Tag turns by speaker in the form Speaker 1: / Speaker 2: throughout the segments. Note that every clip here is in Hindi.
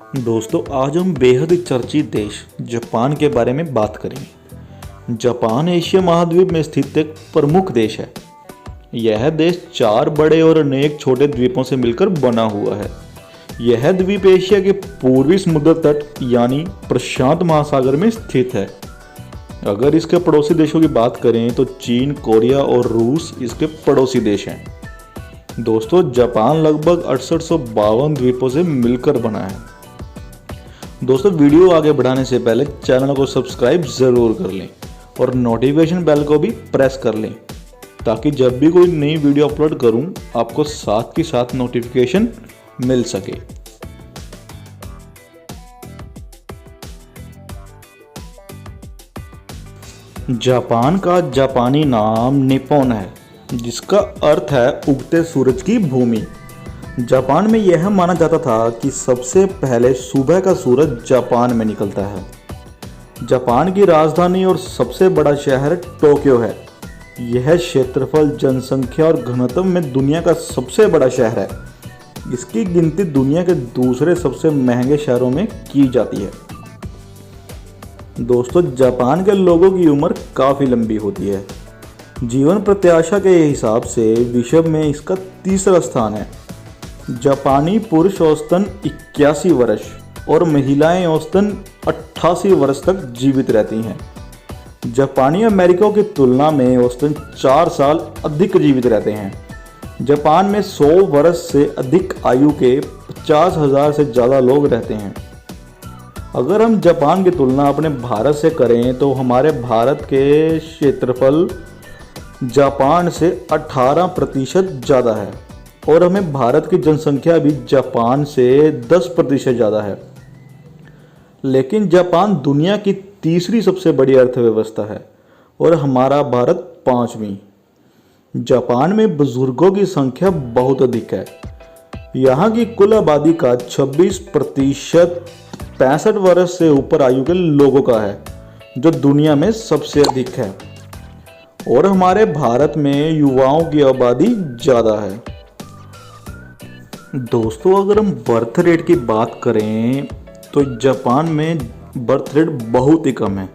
Speaker 1: दोस्तों आज हम बेहद चर्चित देश जापान के बारे में बात करेंगे। जापान एशिया महाद्वीप में स्थित एक प्रमुख देश है। यह देश 4 बड़े और अनेक छोटे द्वीपों से मिलकर बना हुआ है। यह द्वीप एशिया के पूर्वी समुद्र तट यानी प्रशांत महासागर में स्थित है। अगर इसके पड़ोसी देशों की बात करें तो चीन, कोरिया और रूस इसके पड़ोसी देश हैं। दोस्तों जापान लगभग 6852 द्वीपों से मिलकर बना है। दोस्तों वीडियो आगे बढ़ाने से पहले चैनल को सब्सक्राइब ज़रूर कर लें और नोटिफिकेशन बेल को भी प्रेस कर लें ताकि जब भी कोई नई वीडियो अपलोड करूं आपको साथ के साथ नोटिफिकेशन मिल सके। जापान का जापानी नाम निप्पॉन है जिसका अर्थ है उगते सूरज की भूमि। जापान में यह माना जाता था कि सबसे पहले सुबह का सूरज जापान में निकलता है। जापान की राजधानी और सबसे बड़ा शहर टोक्यो है। यह क्षेत्रफल, जनसंख्या और घनत्व में दुनिया का सबसे बड़ा शहर है। इसकी गिनती दुनिया के दूसरे सबसे महंगे शहरों में की जाती है। दोस्तों जापान के लोगों की उम्र काफ़ी लंबी होती है। जीवन प्रत्याशा के हिसाब से विश्व में इसका तीसरा स्थान है। जापानी पुरुष औसतन 81 वर्ष और महिलाएं औसतन 88 वर्ष तक जीवित रहती हैं। जापानी अमेरिकियों की तुलना में औसतन 4 साल अधिक जीवित रहते हैं। जापान में 100 वर्ष से अधिक आयु के 50,000 से ज़्यादा लोग रहते हैं। अगर हम जापान की तुलना अपने भारत से करें तो हमारे भारत के क्षेत्रफल जापान से 18% ज़्यादा है और हमें भारत की जनसंख्या भी जापान से 10% ज़्यादा है। लेकिन जापान दुनिया की तीसरी सबसे बड़ी अर्थव्यवस्था है और हमारा भारत 5वीं। जापान में बुजुर्गों की संख्या बहुत अधिक है। यहाँ की कुल आबादी का 26% 65 वर्ष से ऊपर आयु के लोगों का है, जो दुनिया में सबसे अधिक है। और हमारे भारत में युवाओं की आबादी ज़्यादा है। दोस्तों अगर हम बर्थ रेट की बात करें तो जापान में बर्थ रेट बहुत ही कम है।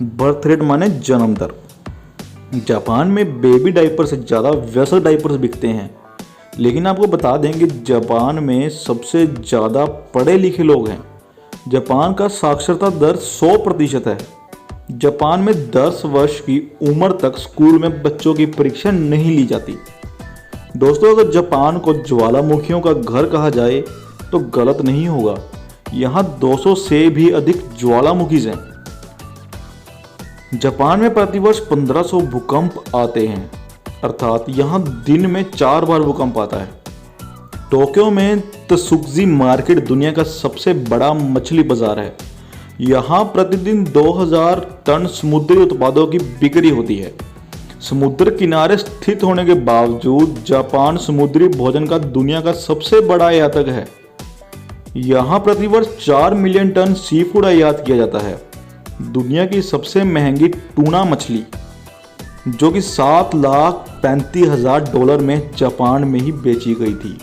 Speaker 1: बर्थ रेट माने जन्म दर। जापान में बेबी डायपर से ज़्यादा वयस्क डायपर्स बिकते हैं। लेकिन आपको बता दें कि जापान में सबसे ज़्यादा पढ़े लिखे लोग हैं। जापान का साक्षरता दर 100% है। जापान में 10 वर्ष की उम्र तक स्कूल में बच्चों की परीक्षा नहीं ली जाती। दोस्तों अगर जापान को ज्वालामुखियों का घर कहा जाए तो गलत नहीं होगा। यहाँ 200 से भी अधिक ज्वालामुखीज हैं। जापान में प्रतिवर्ष 1500 भूकंप आते हैं, अर्थात यहाँ दिन में 4 बार भूकंप आता है। टोक्यो में त्सुकुजी मार्केट दुनिया का सबसे बड़ा मछली बाजार है। यहाँ प्रतिदिन 2000 टन समुद्री उत्पादों की बिक्री होती है। समुद्र किनारे स्थित होने के बावजूद जापान समुद्री भोजन का दुनिया का सबसे बड़ा आयातक है। यहाँ प्रतिवर्ष 4 मिलियन टन सी फूड आयात किया जाता है। दुनिया की सबसे महंगी टूना मछली जो कि $7,35,000 में जापान में ही बेची गई थी।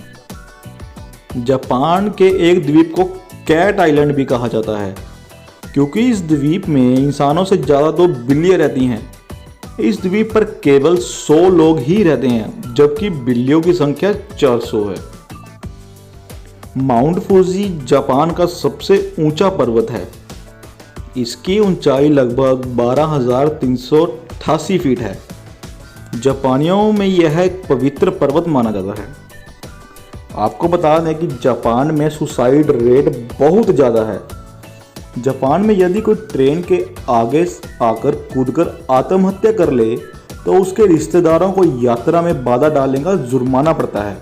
Speaker 1: जापान के एक द्वीप को कैट आइलैंड भी कहा जाता है क्योंकि इस द्वीप में इंसानों से ज़्यादा तो बिल्लियाँ रहती हैं। इस द्वीप पर केवल 100 लोग ही रहते हैं जबकि बिल्लियों की संख्या 400 है। माउंट फूजी जापान का सबसे ऊंचा पर्वत है। इसकी ऊंचाई लगभग 12,388 फीट है। जापानियों में यह एक पवित्र पर्वत माना जाता है। आपको बता दें कि जापान में सुसाइड रेट बहुत ज़्यादा है। जापान में यदि कोई ट्रेन के आगे आकर कूदकर आत्महत्या कर ले तो उसके रिश्तेदारों को यात्रा में बाधा डालने का जुर्माना पड़ता है।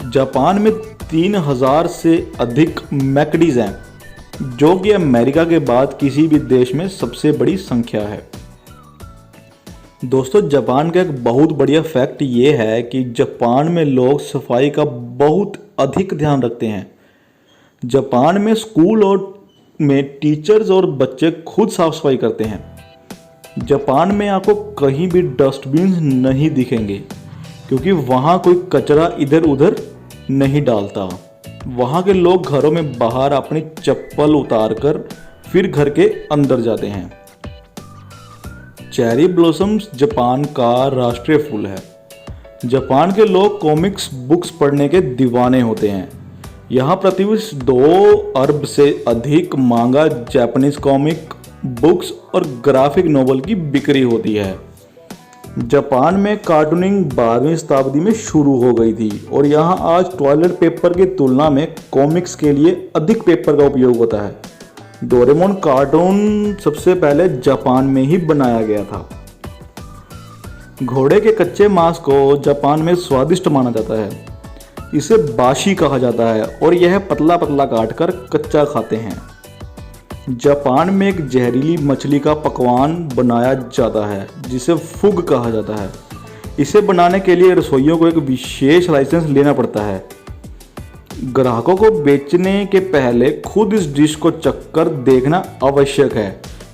Speaker 1: जापान में 3000 से अधिक मैकडीज हैं, जो कि अमेरिका के बाद किसी भी देश में सबसे बड़ी संख्या है। दोस्तों जापान का एक बहुत बढ़िया फैक्ट ये है कि जापान में लोग सफाई का बहुत अधिक ध्यान रखते हैं। जापान में स्कूल और में टीचर्स और बच्चे खुद साफ सफाई करते हैं। जापान में आपको कहीं भी डस्टबिन नहीं दिखेंगे क्योंकि वहाँ कोई कचरा इधर उधर नहीं डालता। वहाँ के लोग घरों में बाहर अपनी चप्पल उतारकर फिर घर के अंदर जाते हैं। चेरी ब्लॉसम्स जापान का राष्ट्रीय फूल है। जापान के लोग कॉमिक्स बुक्स पढ़ने के दीवाने होते हैं। यहाँ प्रतिवर्ष 2 अरब से अधिक मांगा जापानीज कॉमिक बुक्स और ग्राफिक नोवेल की बिक्री होती है। जापान में कार्टूनिंग 12वीं शताब्दी में शुरू हो गई थी और यहाँ आज टॉयलेट पेपर की तुलना में कॉमिक्स के लिए अधिक पेपर का उपयोग होता है। डोरेमोन कार्टून सबसे पहले जापान में ही बनाया गया था। घोड़े के कच्चे मांस को जापान में स्वादिष्ट माना जाता है। इसे बाशी कहा जाता है और यह पतला पतला काटकर कच्चा खाते हैं। जापान में एक जहरीली मछली का पकवान बनाया जाता है जिसे फुग कहा जाता है। इसे बनाने के लिए रसोइयों को एक विशेष लाइसेंस लेना पड़ता है। ग्राहकों को बेचने के पहले खुद इस डिश को चखकर देखना आवश्यक है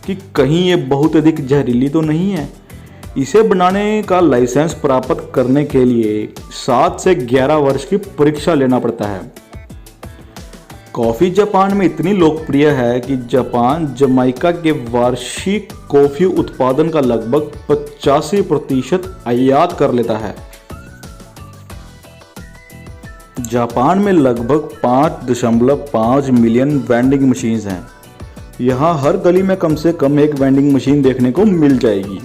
Speaker 1: कि कहीं ये बहुत अधिक जहरीली तो नहीं है। इसे बनाने का लाइसेंस प्राप्त करने के लिए 7 से 11 वर्ष की परीक्षा लेना पड़ता है। कॉफ़ी जापान में इतनी लोकप्रिय है कि जापान जमाइका के वार्षिक कॉफ़ी उत्पादन का लगभग 85% आयात कर लेता है। जापान में लगभग 5.5 मिलियन वेंडिंग मशीन्स हैं। यहाँ हर गली में कम से कम एक वेंडिंग मशीन देखने को मिल जाएगी।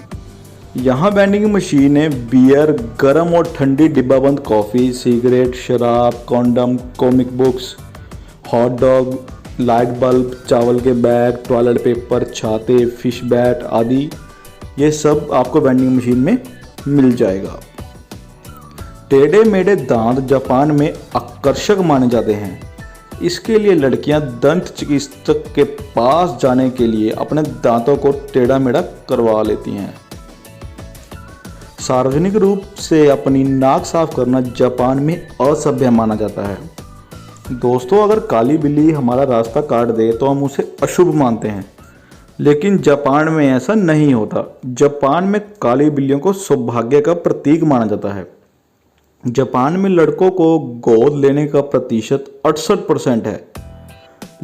Speaker 1: यहाँ वेंडिंग मशीनें बियर, गर्म और ठंडी डिब्बाबंद कॉफ़ी, सिगरेट, शराब, condom, comic books, hot dog, light bulb, चावल के बैग, टॉयलेट पेपर, छाते, फिश बैट आदि ये सब आपको वेंडिंग मशीन में मिल जाएगा। टेढ़े मेढ़े दांत जापान में आकर्षक माने जाते हैं। इसके लिए लड़कियां दंत चिकित्सक के पास जाने के लिए अपने दांतों को टेढ़ा मेढ़ा करवा लेती हैं। सार्वजनिक रूप से अपनी नाक साफ करना जापान में असभ्य माना जाता है। दोस्तों, अगर काली बिल्ली हमारा रास्ता काट दे तो हम उसे अशुभ मानते हैं, लेकिन जापान में ऐसा नहीं होता। जापान में काली बिल्लियों को सौभाग्य का प्रतीक माना जाता है। जापान में लड़कों को गोद लेने का प्रतिशत 68% है।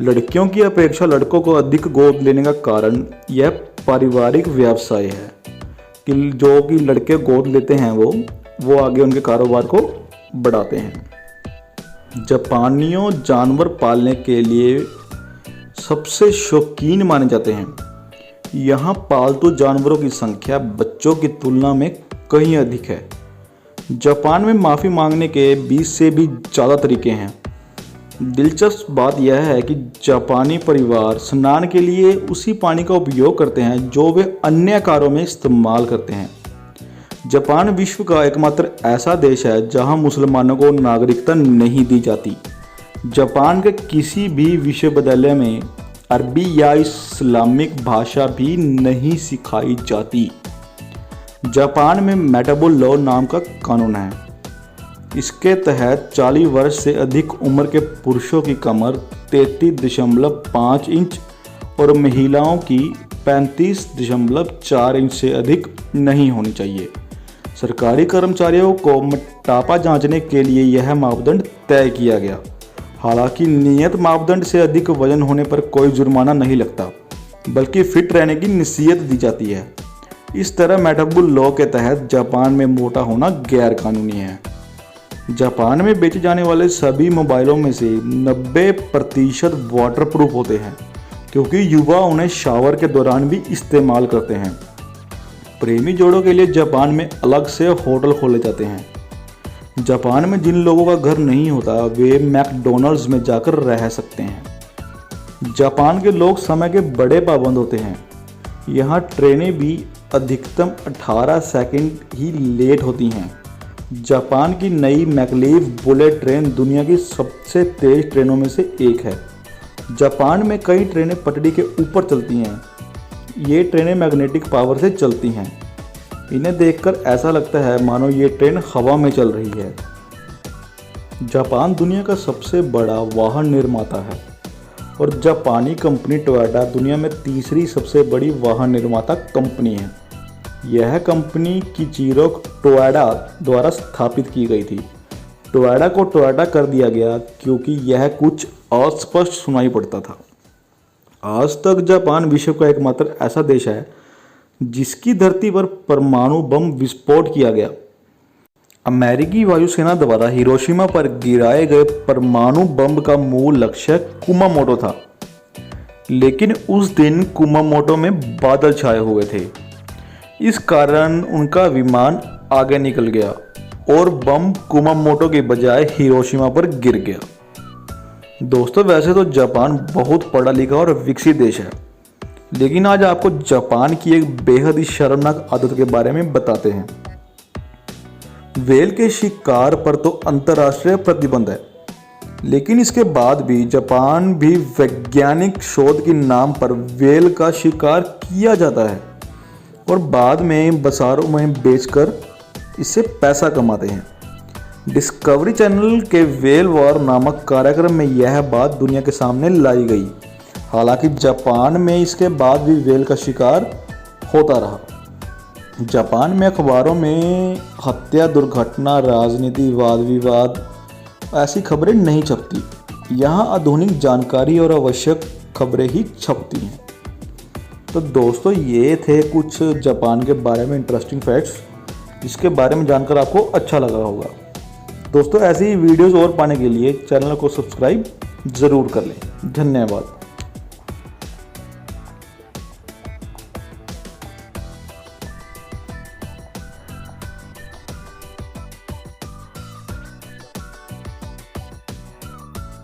Speaker 1: लड़कियों की अपेक्षा लड़कों को अधिक गोद लेने का कारण यह पारिवारिक व्यवसाय है कि जो कि लड़के गोद लेते हैं वो आगे उनके कारोबार को बढ़ाते हैं। जापानियों जानवर पालने के लिए सबसे शौकीन माने जाते हैं। यहाँ पालतू जानवरों की संख्या बच्चों की तुलना में कहीं अधिक है। जापान में माफ़ी मांगने के 20 से भी ज़्यादा तरीके हैं। दिलचस्प बात यह है कि जापानी परिवार स्नान के लिए उसी पानी का उपयोग करते हैं जो वे अन्य कार्यों में इस्तेमाल करते हैं। जापान विश्व का एकमात्र ऐसा देश है जहां मुसलमानों को नागरिकता नहीं दी जाती। जापान के किसी भी विश्वविद्यालय में अरबी या इस्लामिक भाषा भी नहीं सिखाई जाती। जापान में मेटाबोल लॉ नाम का कानून है। इसके तहत 40 वर्ष से अधिक उम्र के पुरुषों की कमर 33.5 इंच और महिलाओं की 35.4 इंच से अधिक नहीं होनी चाहिए। सरकारी कर्मचारियों को मोटापा जांचने के लिए यह मापदंड तय किया गया। हालांकि नियत मापदंड से अधिक वजन होने पर कोई जुर्माना नहीं लगता, बल्कि फिट रहने की नसीहत दी जाती है। इस तरह मेटाबोल लॉ के तहत जापान में मोटा होना गैर कानूनी है। जापान में बेचे जाने वाले सभी मोबाइलों में से 90% वाटरप्रूफ होते हैं, क्योंकि युवा उन्हें शावर के दौरान भी इस्तेमाल करते हैं। प्रेमी जोड़ों के लिए जापान में अलग से होटल खोले जाते हैं। जापान में जिन लोगों का घर नहीं होता वे मैकडॉनल्ड्स में जाकर रह सकते हैं। जापान के लोग समय के बड़े पाबंद होते हैं। यहाँ ट्रेनें भी अधिकतम 18 सेकंड ही लेट होती हैं। जापान की नई मैकलीव बुलेट ट्रेन दुनिया की सबसे तेज ट्रेनों में से एक है। जापान में कई ट्रेनें पटरी के ऊपर चलती हैं। ये ट्रेनें मैग्नेटिक पावर से चलती हैं। इन्हें देखकर ऐसा लगता है मानो ये ट्रेन हवा में चल रही है। जापान दुनिया का सबसे बड़ा वाहन निर्माता है और जापानी कंपनी टोयोटा दुनिया में तीसरी सबसे बड़ी वाहन निर्माता कंपनी है। यह कंपनी किचिरो टोयोडा द्वारा स्थापित की गई थी। टोयोटा को टोयोटा कर दिया गया क्योंकि यह कुछ अस्पष्ट सुनाई पड़ता था। आज तक जापान विश्व का एकमात्र ऐसा देश है जिसकी धरती पर परमाणु बम विस्फोट किया गया। अमेरिकी वायुसेना द्वारा हिरोशिमा पर गिराए गए परमाणु बम का मूल लक्ष्य कुमामोटो था, लेकिन उस दिन कुमामोटो में बादल छाए हुए थे। इस कारण उनका विमान आगे निकल गया और बम कुमामोटो के बजाय हिरोशिमा पर गिर गया। दोस्तों, वैसे तो जापान बहुत पढ़ा लिखा और विकसित देश है, लेकिन आज आपको जापान की एक बेहद ही शर्मनाक आदत के बारे में बताते हैं। व्हेल के शिकार पर तो अंतर्राष्ट्रीय प्रतिबंध है, लेकिन इसके बाद भी जापान भी वैज्ञानिक शोध के नाम पर व्हेल का शिकार किया जाता है और बाद में बाजारों में बेचकर इससे पैसा कमाते हैं। डिस्कवरी चैनल के व्हेल वॉर नामक कार्यक्रम में यह बात दुनिया के सामने लाई गई। हालांकि जापान में इसके बाद भी व्हेल का शिकार होता रहा। जापान में अखबारों में हत्या, दुर्घटना, राजनीति, वाद विवाद ऐसी खबरें नहीं छपती। यहाँ आधुनिक जानकारी और आवश्यक खबरें ही छपती हैं। तो दोस्तों, ये थे कुछ जापान के बारे में इंटरेस्टिंग फैक्ट्स जिसके बारे में जानकर आपको अच्छा लगा होगा। दोस्तों, ऐसी ही वीडियोस और पाने के लिए चैनल को सब्सक्राइब ज़रूर कर लें। धन्यवाद।